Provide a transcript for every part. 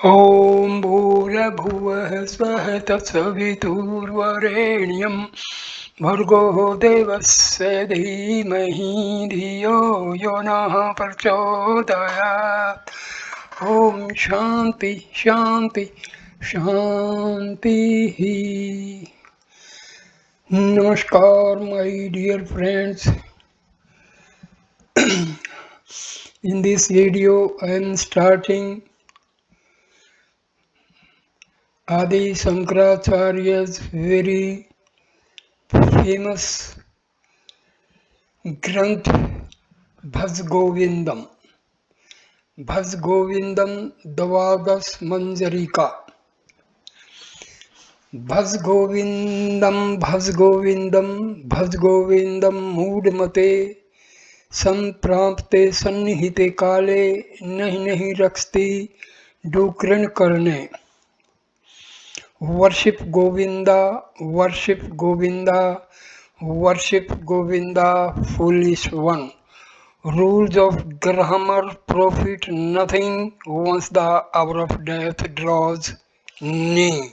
ॐ भूर्भुवः स्वः तत्सवितुर्वरेण्यं भर्गो देवस्य धीमहि धियो यो नः प्रचोदयात्। ॐ शान्ति शान्ति शान्तिः. Namaskar, my dear friends. In this video, I am starting Adi Shankaracharya's very famous Granth Bhaj Govindam. Bhaj Govindam Dvadas Manjarika. Bhaj Govindam, Bhaj Govindam, Bhaj Govindam Moodmate संप्राप्ते सन्निहिते काले नहीं नहीं रखती डुकरण करने. Worship Govinda, worship Govinda, worship Govinda, foolish one. Rules of grammar profit nothing once the hour of death draws near.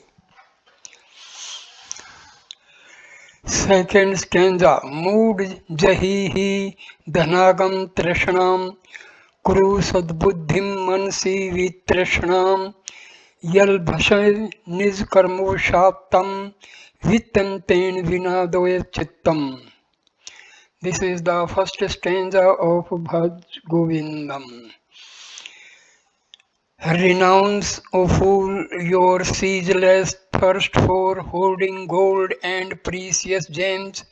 Second stanza. Mood jahihi dhanagam trishnam kuru sadbuddhim mansi vitrishnam yal bhashay niz karmo shaptam vittanten vinadoya chittam. This is the first stanza of Bhaj Govindam. Renounce, O fool, your ceaseless thirst for hoarding gold and precious gems.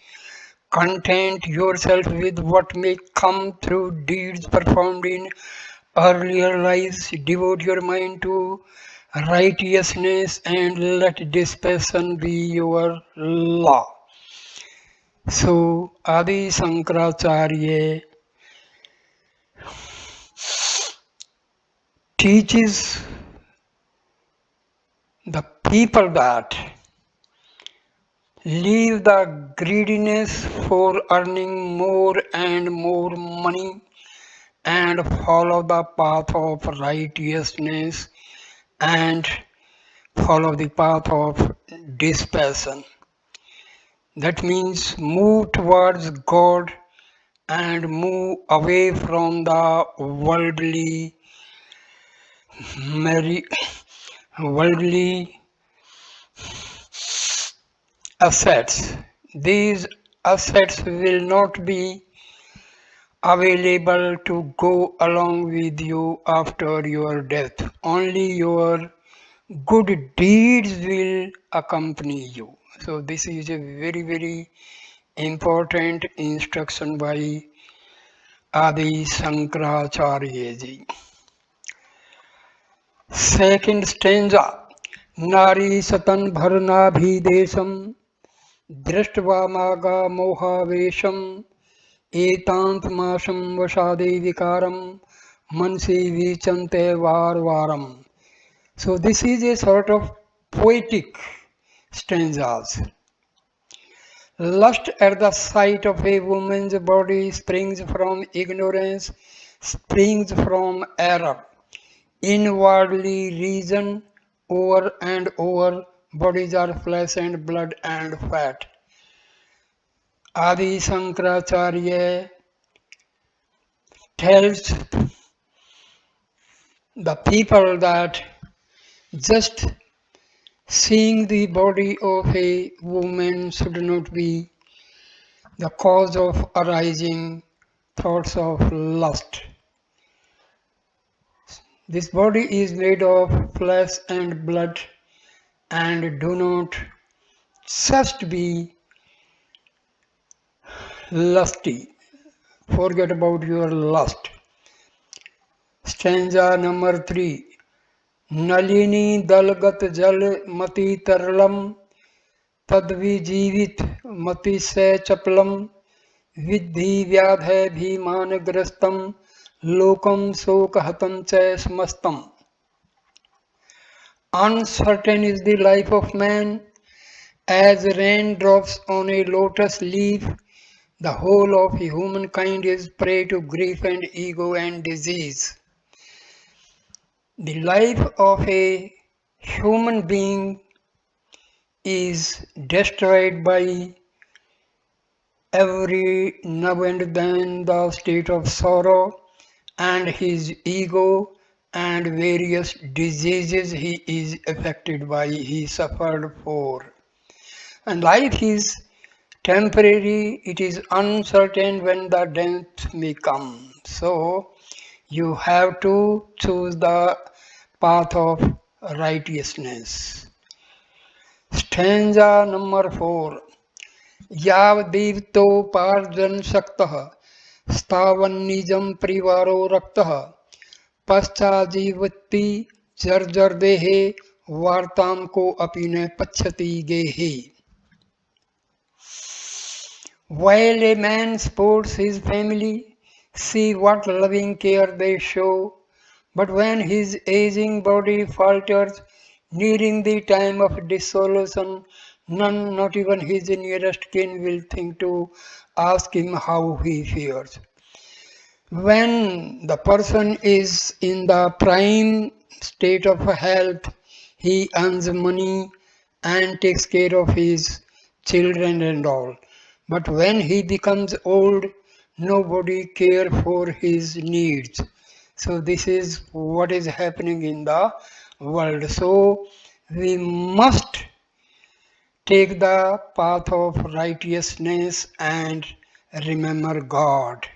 Content yourself with what may come through deeds performed in earlier lives. Devote your mind to righteousness and let dispassion be your law. So, Adi Shankaracharya teaches the people that leave the greediness for earning more and more money and follow the path of righteousness and follow the path of dispassion. That means move towards God and move away from the worldly assets. These assets will not be available to go along with you after your death. Only your good deeds will accompany you. So this is a very, very important instruction by Adi Shankaracharya ji. Second stanza. Nari satan bharna bhidesam दृष्ट्वा मागा मोहावेशम एतांत माशम वशादे विकारम मनसी विचंते वार warm. So this is a sort of poetic stanzas. Lust at the sight of a woman's body springs from ignorance, springs from error. Inwardly reason over and over, bodies are flesh and blood and fat. Adi Shankaracharya tells the people that just seeing the body of a woman should not be the cause of arising thoughts of lust. This body is made of flesh and blood, and do not just be lusty. Forget about your lust. Stanza number 3. Nalini dalgat jal mati tarlam tadvijivit mati se chaplam vidhi vyadhe bhiman grastam lokam sokahatam cha smastam. Uncertain is the life of man, as raindrops on a lotus leaf. The whole of humankind is prey to grief and ego and disease. The life of a human being is destroyed by every now and then the state of sorrow and his ego and various diseases he is affected by, he suffered for. And life is temporary, it is uncertain when the death may come. So you have to choose the path of righteousness. Stanza number 4. यावदीप्तोपार्जन शक्तः स्थावन्निजं परिवारो रक्तः पश्चाजीवति जर्जरदेहे वार्तां को अपि न पश्यति गेहे. While a man supports his family, see what loving care they show. But when his aging body falters, nearing the time of dissolution, none, not even his nearest kin, will think to ask him how he fares. When the person is in the prime state of health, he earns money and takes care of his children and all. But when he becomes old, nobody cares for his needs. So this is what is happening in the world. So we must take the path of righteousness and remember God.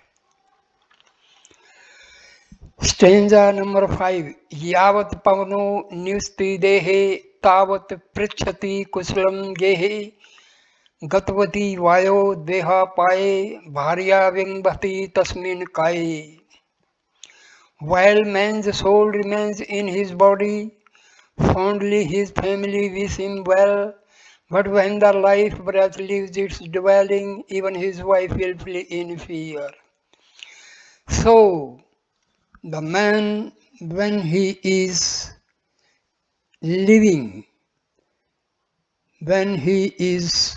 Stanza number 5. Yavat pavano nivsti dehe tavat pritchati kusalam gehe गतवती वायो देहा पाए भार्या विंबति तस्मिन् काये. While man's soul remains in his body, fondly his family wish him well, but when the life breath leaves its dwelling, even his wife will flee in fear. So, the man, when he is living, when he is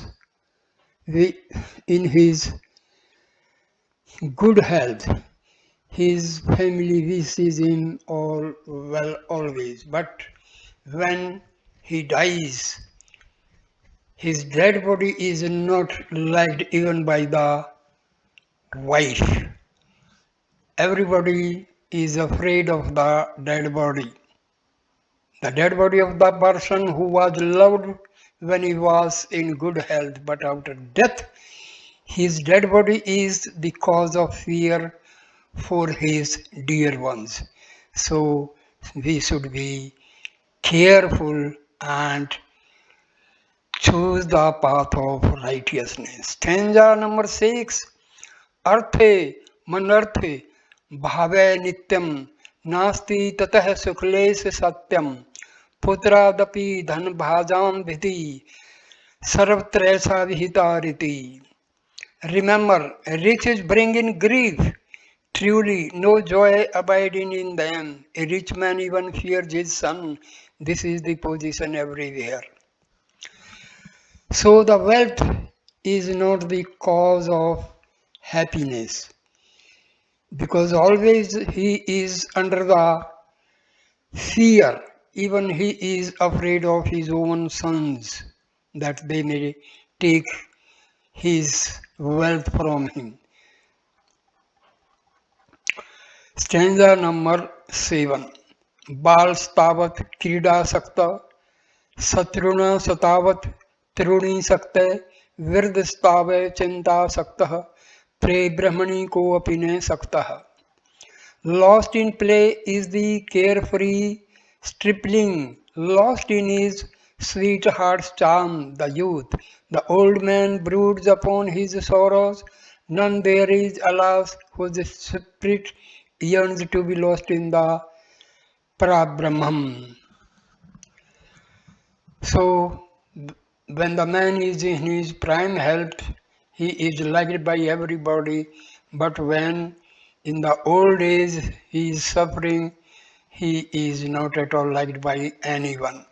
in his good health, his family wishes him all well always. But when he dies, his dead body is not liked even by the wife. Everybody is afraid of the dead body. The dead body of the person who was loved when he was in good health, but after death, his dead body is the cause of fear for his dear ones. So we should be careful and choose the path of righteousness. Stanza number 6. Arthe manarthe bhave nityam nasti tatah sukles satyam putradapi dhan bhajam vidhi sarvtresa vihitariti. Remember, riches bring in grief. Truly, no joy abiding in them. A rich man even fears his son. This is the position everywhere. So the wealth is not the cause of happiness, because always he is under the fear. Even he is afraid of his own sons, that they may take his wealth from him. Stanza number 7. Bal stavat krida sakta Satruna satavat truni sakta vird stave chinta sakta pre brahmani ko apine sakta. Lost in play is the carefree stripling, lost in his sweetheart's charm, the youth. The old man broods upon his sorrows, none there is, alas, whose spirit yearns to be lost in the Parabrahman. So, when the man is in his prime health, he is liked by everybody, but when in the old age he is suffering, he is not at all liked by anyone.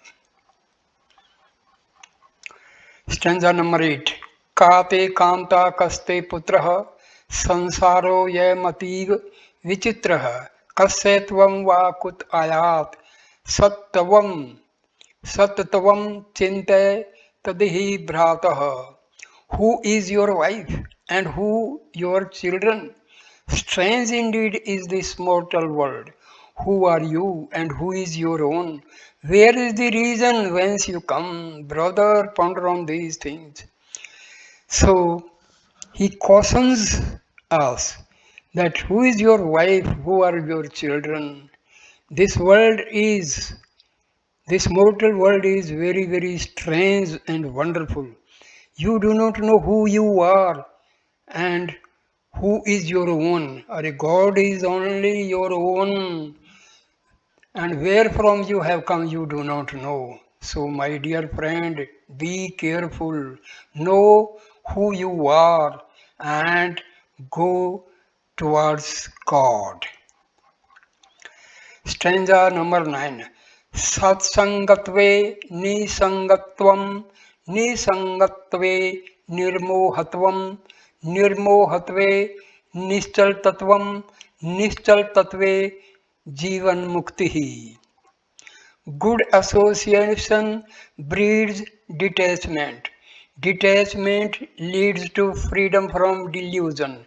Stanza number 8. Kate kanta kaste putraha sansaro yamativ vichitraha कस्यत्वं वा कुत आयात सत्त्वं सत्त्वं चिन्तय तदिहि भ्रातः. Who is your wife and who your children? Strange indeed is this mortal world. Who are you and who is your own? Where is the reason whence you come? Brother, ponder on these things. So he cautions us that who is your wife, who are your children? This world is, this mortal world is very, very strange and wonderful. You do not know who you are and who is your own. Or God is only your own, and where from you have come you do not know. So, my dear friend, be careful, know who you are, and go towards God. Stanza number 9. Satsangatve nisangatvam nisangatve nirmohatvam nirmohatve nischaltatvam nischaltatve jivan muktihi. Good association breeds detachment. Detachment leads to freedom from delusion.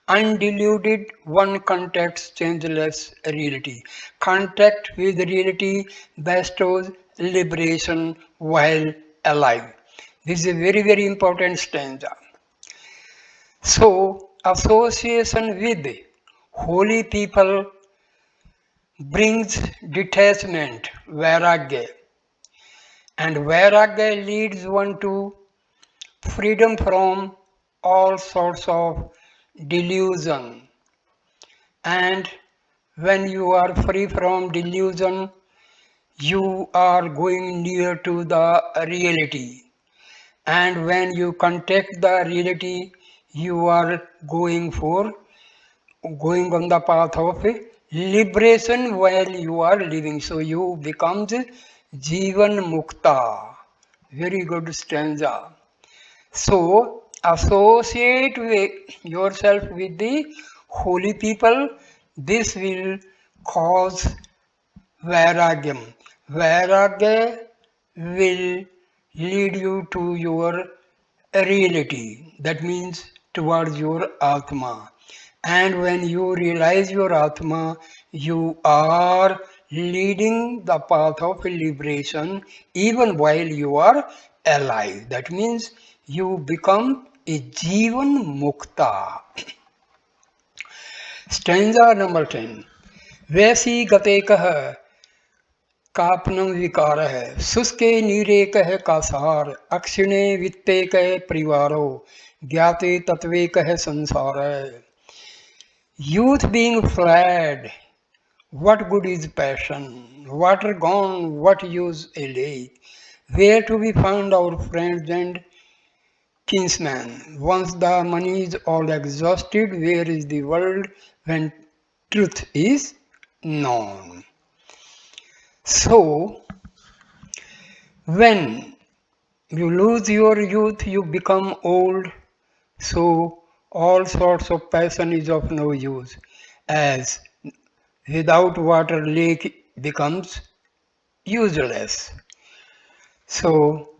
Undeluded one contacts changeless reality. Contact with reality bestows liberation while alive. This is a very, very important stanza. So, association with holy people brings detachment, vairagya. And vairagya leads one to freedom from all sorts of delusion. And when you are free from delusion, you are going near to the reality. And when you contact the reality, you are going on the path of liberation while you are living. So you becomes Jivan Mukta. Very good stanza. So associate yourself with the holy people. This will cause vairagyam. Vairagya will lead you to your reality. That means towards your Atma. And when you realize your Atma, you are leading the path of liberation even while you are alive. That means you become a Jivan Mukta. Stanza number 10. वैसी गते कह कापनम विकार है शुष्के नीरे कह कासार अक्षिणे वित्ते कह परिवारो ज्ञाते तत्वे कह संसार. Youth being fled, what good is passion? Water gone, what use a lake? Where to be found our friends and kinsmen? Once the money is all exhausted, where is the world when truth is known? So, when you lose your youth, you become old. So, all sorts of passion is of no use, as without water lake becomes useless. So,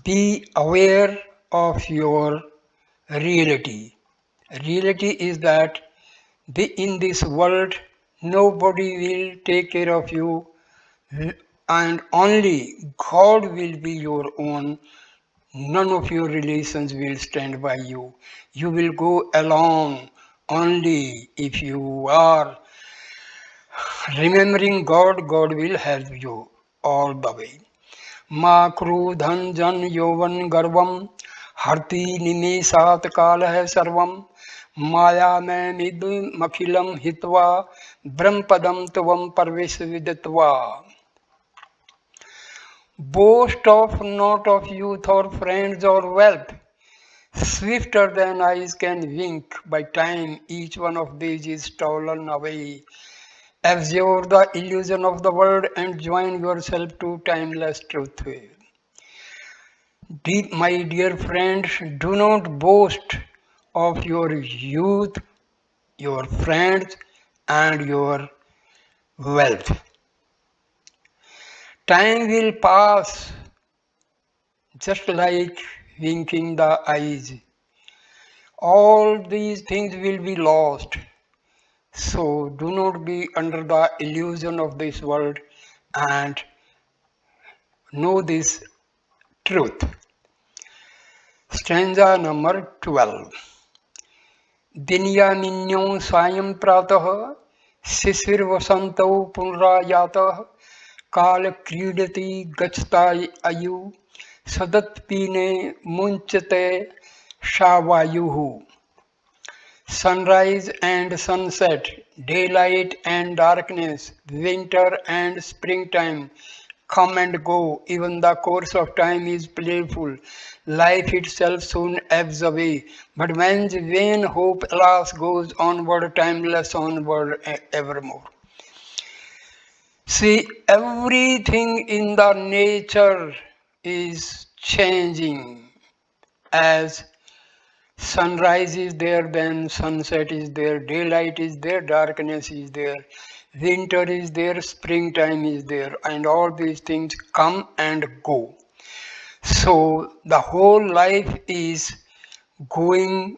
be aware of your reality. Reality is that in this world nobody will take care of you, and only God will be your own. None of your relations will stand by you. You will go alone only if you are remembering God. God will help you all the way. Ma क्रोधन जन यौवन गर्वम हरति निमेषात काल है सर्वम माया में मिदमखिलम हित्वा ब्रह्मपदम त्वम परवेश विदित्वा. Boast of not of youth or friends or wealth. Swifter than eyes can wink, by time each one of these is stolen away. Absorb the illusion of the world and join yourself to timeless truth. My dear friends, do not boast of your youth, your friends, and your wealth. Time will pass just like winking the eyes. All these things will be lost. So do not be under the illusion of this world and know this truth. Stanza number 12. दिन्यामिन्यो सायं प्रातः शिशिरवसन्तौ पुनरायातः काल क्रीडति गच्छता आयु सदत्पीने मुञ्चते शावायुः. Sunrise and sunset, daylight and darkness, winter and springtime come and go. Even the course of time is playful. Life itself soon ebbs away. But man's vain hope, alas, goes onward, timeless onward evermore. See, everything in the nature is changing. As sunrise is there, then sunset is there, daylight is there, darkness is there, winter is there, springtime is there, and all these things come and go. So the whole life is going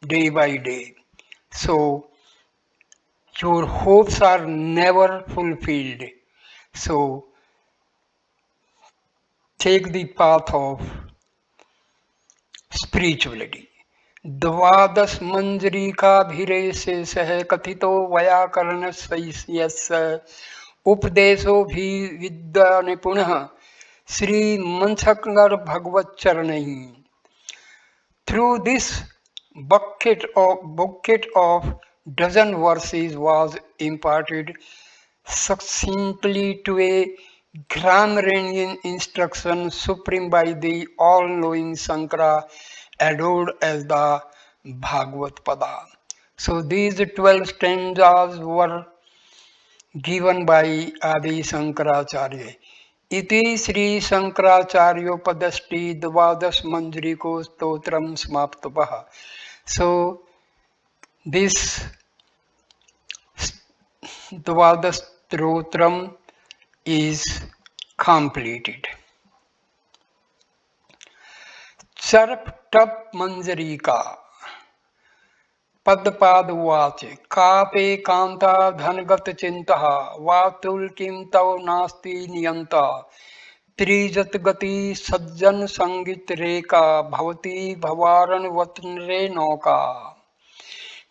day by day. So your hopes are never fulfilled. So take the path of spirituality. द्वादश मंजरीकाभिरेशेषः कथितो वैयाकरणस्य उपदेशो भी विद्या निपुणः श्रीमंसकर भगवच्चरणैः. Through this bucket of dozen verses was imparted succinctly to a grammarian instruction supreme by the all-knowing Shankara, adored as the Bhagavad Pada. So these 12 stanzas were given by Adi Shankaracharya. Iti Sri Shankaracharyopadasti Dvadas Manjriko Stotram Smaptapah. So this Dvadas Stotram is completed. चरप टप मंजरी का पदपाद watch कापे कांता धनगत चिंता वातुल किम तव नास्ति नियंता त्रिजत गति सज्जन संगीत रेका भवती भवारन वतन रे नौका.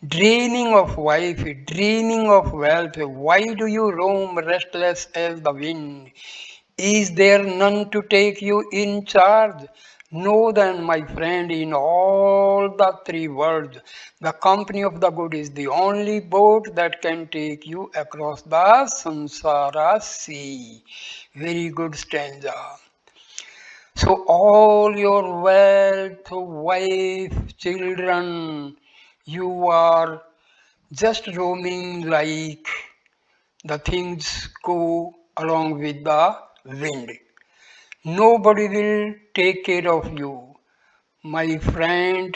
Dreaming of wife, dreaming of wealth, why do you roam restless as the wind? Is there none to take you in charge? Know then, my friend, in all the three worlds, the company of the good is the only boat that can take you across the samsara sea. Very good stanza. So all your wealth, wife, children, you are just roaming like the things go along with the wind. Nobody will take care of you. My friend,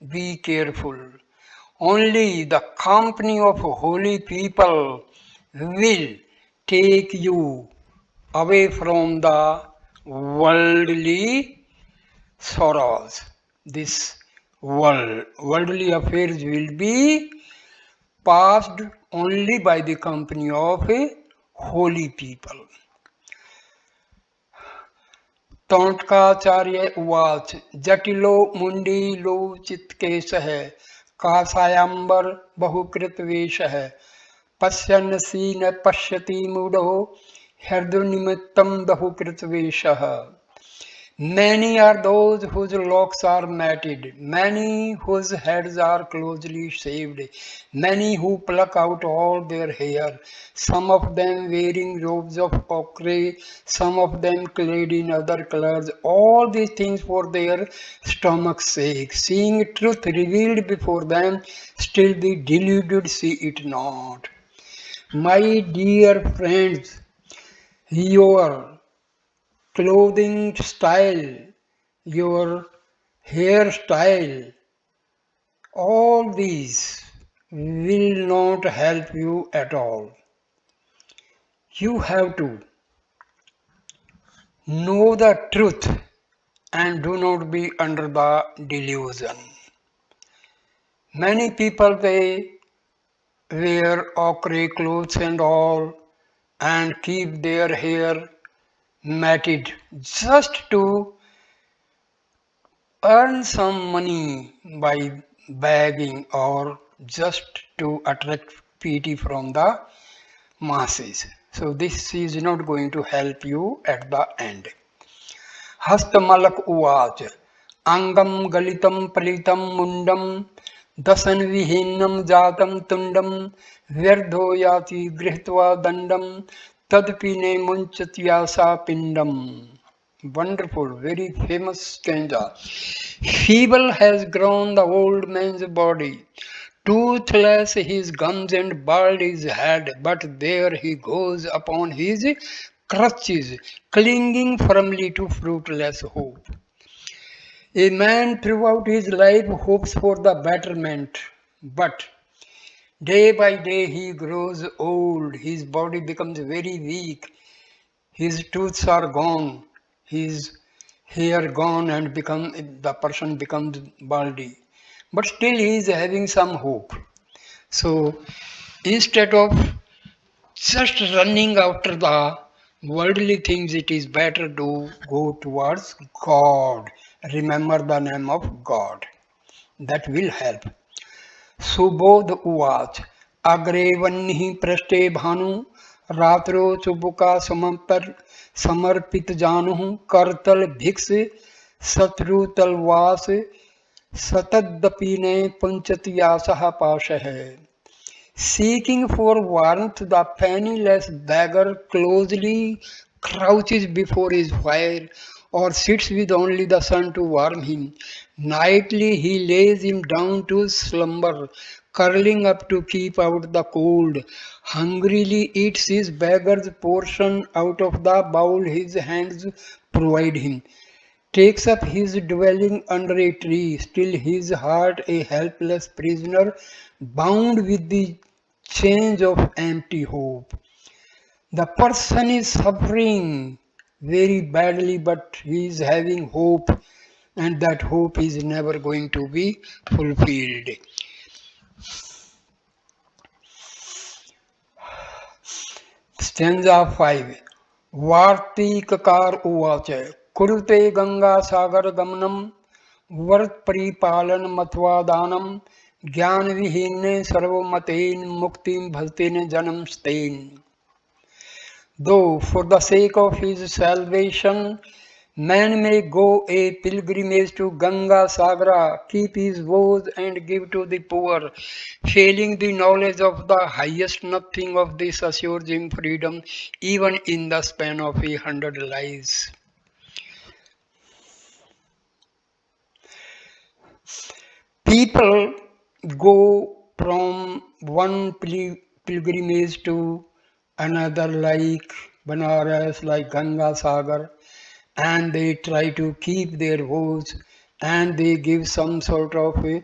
be careful. Only the company of holy people will take you away from the worldly sorrows. This worldly affairs will be passed only by the company of holy people. तौटकाचार्य उवाच जटिलो मुंडीलो चित्केशः काषायाम्बर बहुकृतवेषः पश्यन्नसी न पश्यति मूढो हृदयनिमित्तं बहुकृतवेषः. Many are those whose locks are matted, many whose heads are closely shaved, many who pluck out all their hair, some of them wearing robes of ochre, some of them clad in other colors, all these things for their stomach's sake. Seeing truth revealed before them, still the deluded see it not. My dear friends, your clothing style, your hairstyle, all these will not help you at all. You have to know the truth and do not be under the delusion. Many people they wear ochre clothes and all and keep their hair matted just to earn some money by begging or just to attract pity from the masses. So this is not going to help you at the end. हस्तमलक उवाच अंगम गलितं पलितं मुंडम दशन विहीनम जातम तुंडम व्यर्धो याति गृहीत्वा दंडम तदपि ने मुंचत्यासा पिंडम. Wonderful, very famous stanza. Feeble has grown the old man's body, toothless his gums and bald his head, but there he goes upon his crutches, clinging firmly to fruitless hope. A man throughout his life hopes for the betterment, but day by day he grows old, his body becomes very weak, his tooths are gone, his hair gone, and the person becomes baldy. But still he is having some hope. So instead of just running after the worldly things, it is better to go towards God. Remember the name of God. That will help. Subodh उवाच अग्रे वह्नि पृष्ठे भानु रात्रो चुबुका समर्पित जानु करतल भिक्ष शत्रुतलवास सतदपि ने पुंचति आशा पाश है. Seeking for warmth, the penniless beggar closely crouches before his fire or sits with only the sun to warm him. Nightly he lays him down to slumber, curling up to keep out the cold. Hungrily eats his beggar's portion out of the bowl his hands provide him. Takes up his dwelling under a tree, still his heart a helpless prisoner, bound with the chains of empty hope. The person is suffering very badly, but he is having hope, and that hope is never going to be fulfilled. Stanza 5. Vartikakar uvacha Kurute Ganga Sagar Gamnam Vart Paripalan Matvadanam Gyan Vihine Sarvamatein Muktim Bhaltine Janam Stain. Though for the sake of his salvation, man may go a pilgrimage to Ganga Sagra, keep his vows and give to the poor, failing the knowledge of the highest nothing of this assures him freedom, even in the span of 100 lives. People go from one pilgrimage to another, like Banaras, like Ganga Sagar, and they try to keep their vows and they give some sort of a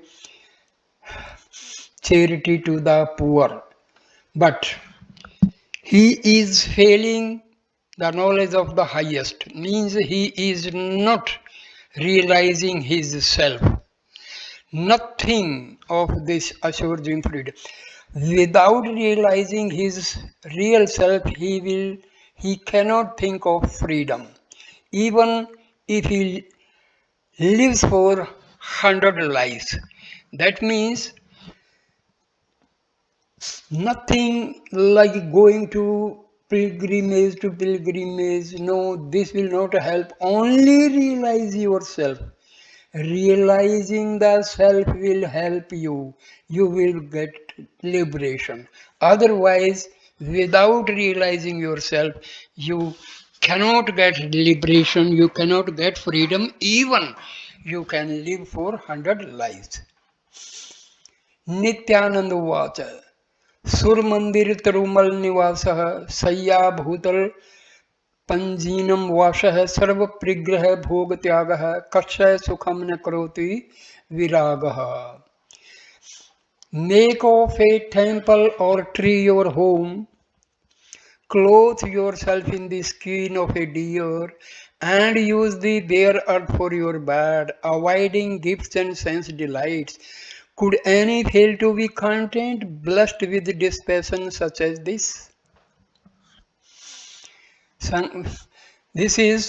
charity to the poor. But he is failing the knowledge of the highest, means he is not realizing his self. Nothing of this assures him freedom. Without realizing his real self, he cannot think of freedom. Even if he lives for 100 lives. That means nothing like going to pilgrimage. No, this will not help. Only realize yourself. Realizing the self will help you. You will get liberation. Otherwise, without realizing yourself, you cannot get liberation, you cannot get freedom, even you can live for 100 lives. Nityananda Vacha Sur Mandir Tarumal Nivasah Sayya Bhutal Panjinam Vashah Sarva Prigrah Bhog Tyagah Kashay Sukham Nakroti Viragaha. Make of a temple or tree your home, clothe yourself in the skin of a deer, and use the bare earth for your bed, avoiding gifts and sense delights. Could any fail to be content, blessed with dispassion such as this? Son- This is,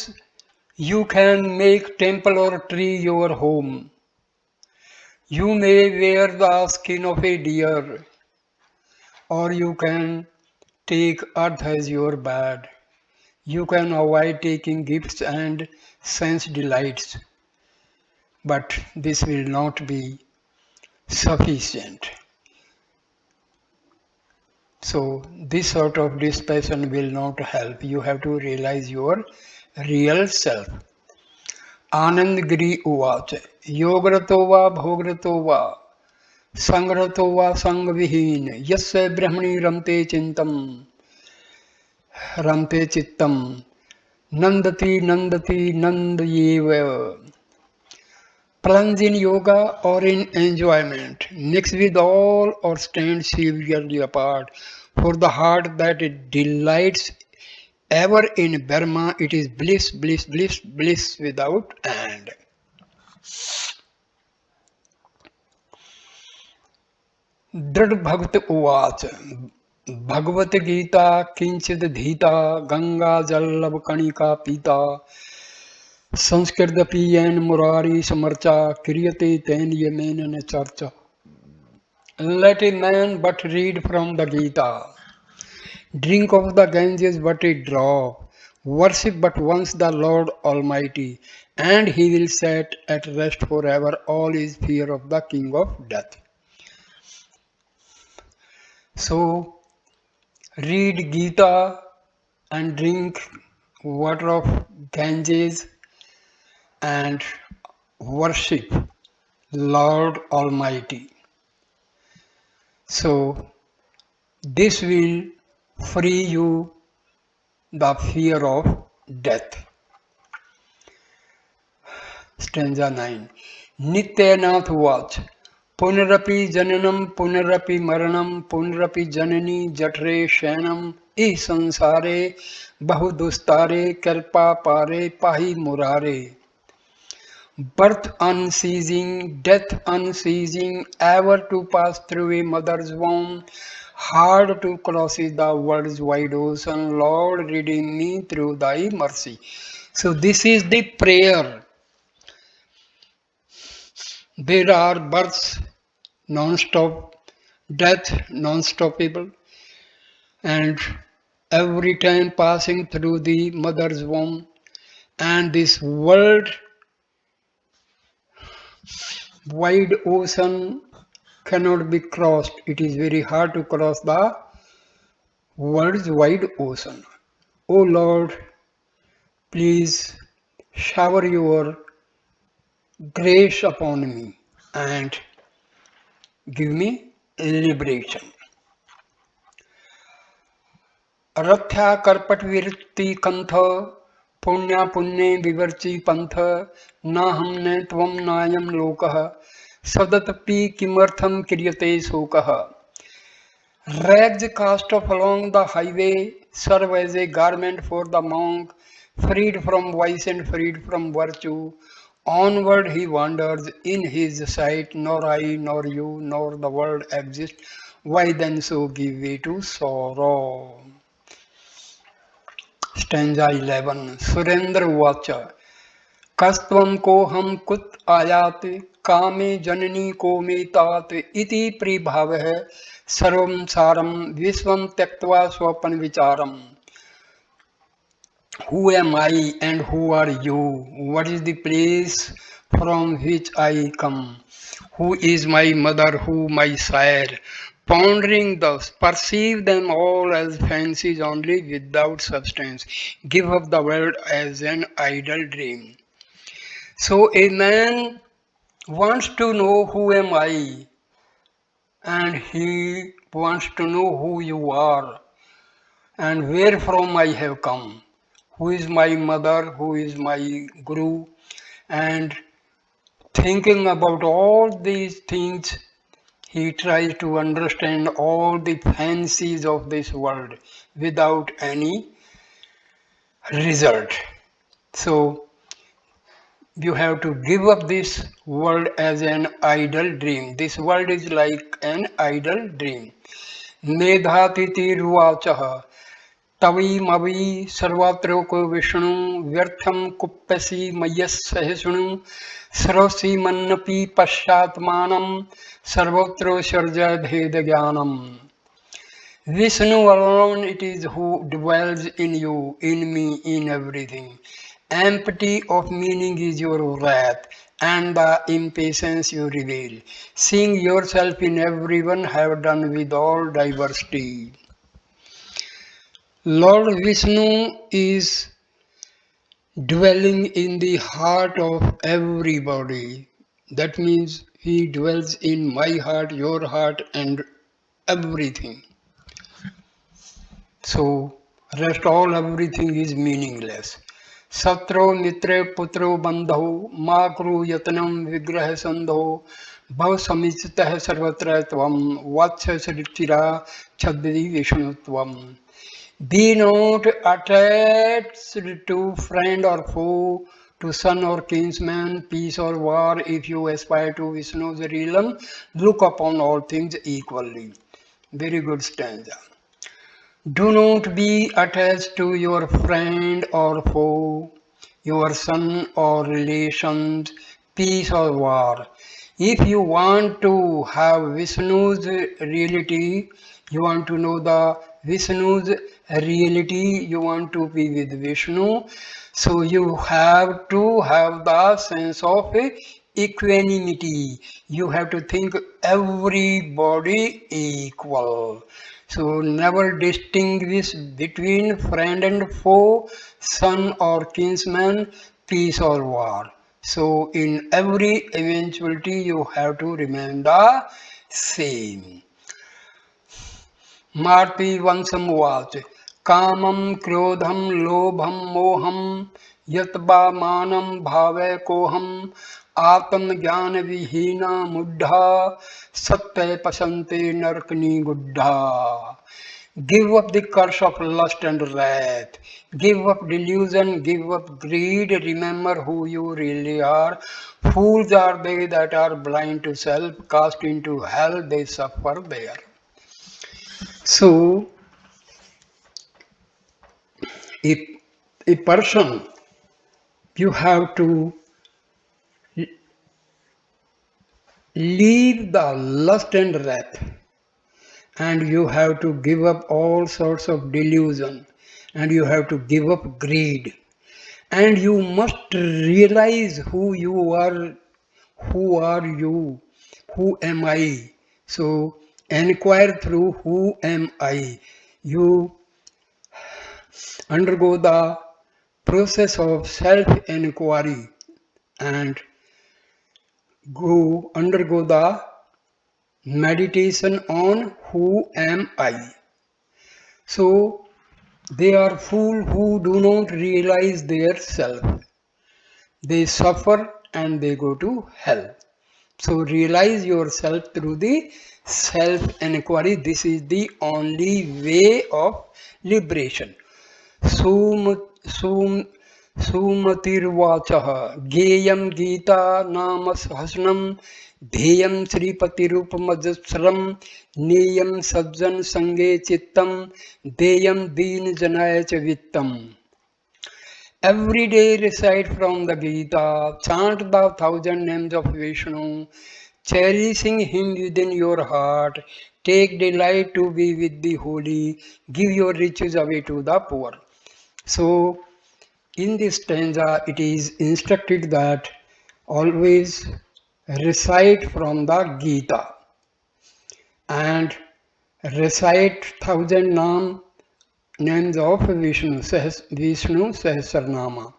you can make temple or tree your home. You may wear the skin of a deer, or you can take earth as your bed. You can avoid taking gifts and sense delights, but this will not be sufficient. So, this sort of dispassion will not help. You have to realize your real self. Anand Giri Uvacha Yograto va Bhogrito va Sangrato va Sangvihin Yasya Brahmani Ramte Chintam Ramte Chittam Nandati Nandati Nandayeva. Plunge in yoga or in enjoyment, mix with all or stand severely apart. For the heart that it delights ever in Burma, it is bliss, bliss, bliss, bliss without end. दृढ़ भक्त उवाच भगवत गीता किंचित धीता गंगा जल्लभ कणिका पीता संस्कृत येन मुरारी समर्चा क्रियते तेन Yemen न चर्चा. Let a man but read from the Gita, drink of the Ganges but a drop, worship but once the Lord Almighty, and he will set at rest forever all his fear of the King of Death. So, read Gita and drink water of Ganges and worship Lord Almighty. So, this will free you the fear of death. Stanza 9. Nityanath Vach Punarapi Jananam Punarapi Maranam Punarapi Janani Jatre Shanam I Sansare Bahudustare Kalpa Pare Pahi Murare. Birth unceasing, death unceasing, ever to pass through a mother's womb, hard to cross the world's wide ocean. Lord, redeem me through thy mercy. So this is the prayer. There are births non-stop, death non-stoppable, and every time passing through the mother's womb, and this world wide ocean cannot be crossed. It is very hard to cross the world's wide ocean. O Lord, please shower your grace upon me and give me liberation. Arathya karpat virti kantha पुण्या पुण्ये विवर्ची पंथ न हमने त्वं नायं लोकः सदतपि किमर्थं क्रियते शोकः. Rags cast off along the highway serve as a garment for the monk, freed from vice and freed from virtue. Onward he wanders in his sight, nor I, nor you, nor the world exist. Why then so give way to sorrow? Stanza 11. Surendra Vacha Kastvam ko ham kut ayat kame janani ko me tat iti pribhavah sarvam saram visvam tyaktva swapan vicharam. Who am I and who are you? What is the place from which I come? Who is my mother, who my sire? Pondering thus, perceive them all as fancies only without substance. Give up the world as an idle dream. So a man wants to know who am I, and he wants to know who you are and where from I have come. Who is my mother, who is my guru, and thinking about all these things, He tries to understand all the fancies of this world without any result. So you have to give up this world as an idle dream. This world is like an idle dream. Medhatitiruvachaha Tawi सर्वात्रोको Vishnu व्यर्थम कुप्यसि मय्यसहिष्णु सरोसि मन्नपि पश्चात्मानं सर्वत्र सर्जय भेद ज्ञानम. Vishnu alone it is who dwells in you, in me, in everything. Empty of meaning is your wrath and the impatience you reveal. Seeing yourself in everyone have done with all diversity. Lord Vishnu is dwelling in the heart of everybody. That means he dwells in my heart, your heart, and everything. So, rest all everything is meaningless. Satro mitre putro bandho makru yatanam vigraha sandho bhav samichitah sarvatra tvam vatsya sritira chaddi vishnu tvam. Be not attached to friend or foe, to son or kinsman, peace or war. If you aspire to Vishnu's realm, look upon all things equally. Very good stanza. Do not be attached to your friend or foe, your son or relations, peace or war. If you want to have Vishnu's reality, you want to know the Vishnu's reality, you want to be with Vishnu, so you have to have the sense of equanimity. You have to think everybody equal. So never distinguish between friend and foe, son or kinsman, peace or war. So in every eventuality you have to remain the same. Marti Vansamuvac Kamam Krodham Lobham Moham Yatba Manam Bhave Koham Atam Jnana Vihina Muddha Satte Pasante Narkani Guddha. Give up the curse of lust and wrath. Give up delusion, give up greed. Remember who you really are. Fools are they that are blind to self, cast into hell, they suffer there. So, if a person, you have to leave the lust and wrath, and you have to give up all sorts of delusion, and you have to give up greed, and you must realize who you are. Who are you? Who am I? So inquire through who am I. You undergo the process of self-inquiry and undergo the meditation on who am I. So they are fools who do not realize their self. They suffer and they go to hell. So realize yourself through the self-inquiry. This is the only way of liberation. Sumatirvachaha Geyam Gita Nama Sahasranam Dheyam Sripatirupamadasram Neyam Sajjan Sange Chittam Deyam Deen Janaya Vittam. Every day recite from the Gita, chant the 1,000 names of Vishnu, cherishing him within your heart, take delight to be with the holy, give your riches away to the poor. So, in this stanza, it is instructed that always recite from the Gita and recite 1,000 names of Vishnu Sahasranama,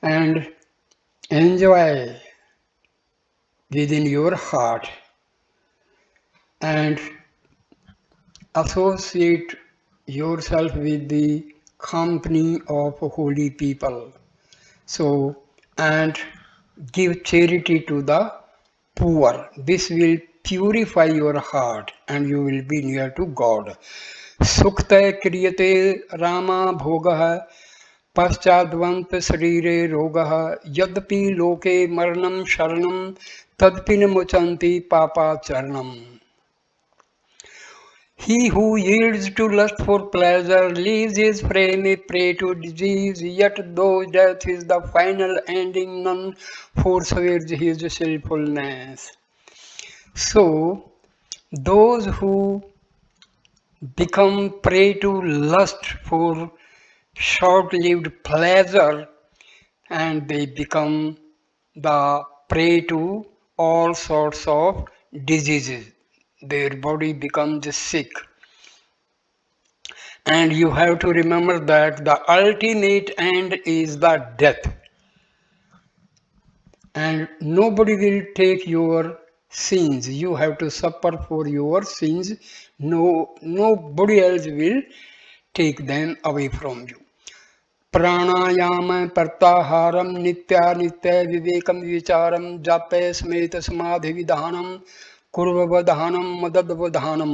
and enjoy within your heart and associate yourself with the company of holy people. So, and give charity to the poor. This will purify your heart and you will be near to God. Suktay kriyate Rama bhogah पश्चाद्वंत शरीरे रोगः यद्यपि लोके मरणं शरणं तदपि न मुचन्ति पापाचरणम्. He who yields to lust for pleasure leaves his frame a prey to disease, yet though death is the final ending, none forswears his sinfulness. So, those who become prey to lust for short-lived pleasure and they become the prey to all sorts of diseases. Their body becomes sick. And you have to remember that the ultimate end is the death. And nobody will take your sins. You have to suffer for your sins. Nobody else will take them away from you. प्राणायाम प्रत्याहारम नित्यानित्य विवेकम विचारम जापे समेत समाधि विधानम कुर्ववधानम मददवधानम.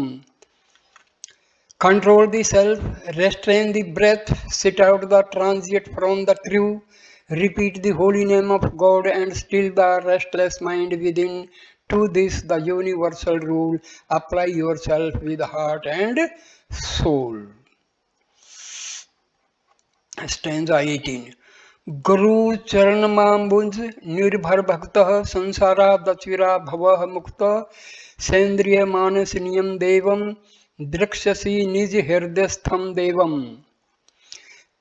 Control the self, restrain the breath, sit out the transient from the true, repeat the holy name of God and still the restless mind within. To this the universal rule, apply yourself with heart and soul. Stanza 18. Guru Charanamambunj Nirbhar Bhaktah Sansara Dachvira Bhavah Mukta Sendriya Manasiniyam Devam Drakshasi Nij Hirdastham Devam.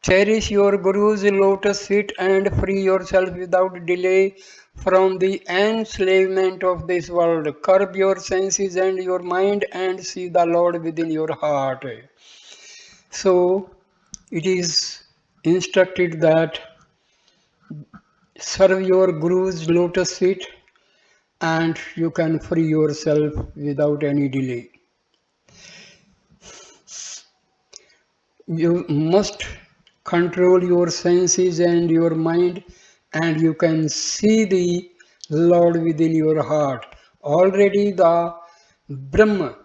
Cherish your Guru's lotus feet and free yourself without delay from the enslavement of this world. Curb your senses and your mind and see the Lord within your heart. So, it is instructed that serve your Guru's lotus feet and you can free yourself without any delay. You must control your senses and your mind and you can see the Lord within your heart. Already the Brahma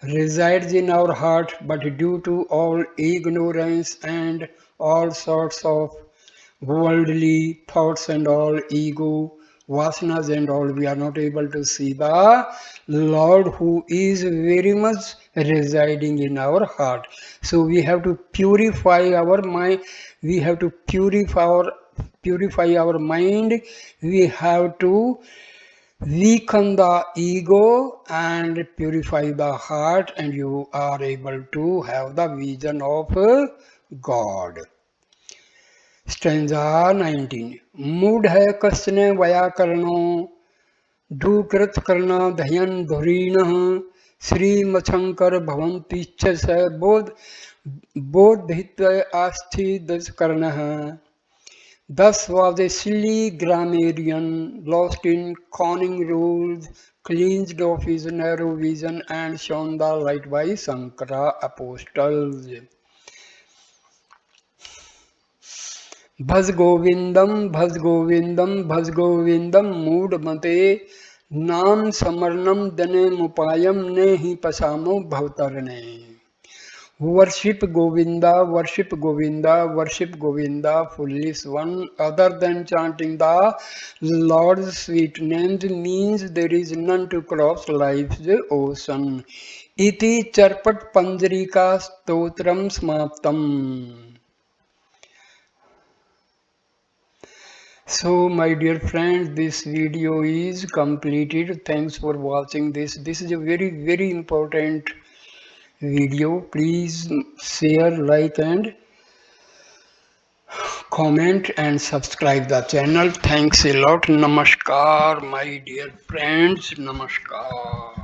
resides in our heart, but due to all ignorance and all sorts of worldly thoughts and all ego, vasanas and all, we are not able to see the Lord who is very much residing in our heart. So we have to purify our mind, we have to purify our mind, we have to weaken the ego and purify the heart and you are able to have the vision of God. Stanza 19. Mood hai kasne vaya karno dukrut karna dhyan dhurina Sri Machankar bhavanti chasa bodhitva asthi das karna. Thus was a silly grammarian, lost in conning rules, cleansed of his narrow vision and shone the light by Shankara apostles. Bhaj govindam, bhaj govindam, bhaj govindam, mood mate, naam samarnam dane mupayam nehi pasamo bhavtarane. Worship Govinda, worship Govinda, worship Govinda, foolish one. Other than chanting the Lord's sweet names means there is none to cross life's ocean. Iti charpat panjarika stotram smaptam. So my dear friends, this video is completed. Thanks for watching this. This is a very important video. Please share, like and comment and subscribe the channel. Thanks a lot. Namaskar my dear friends. Namaskar.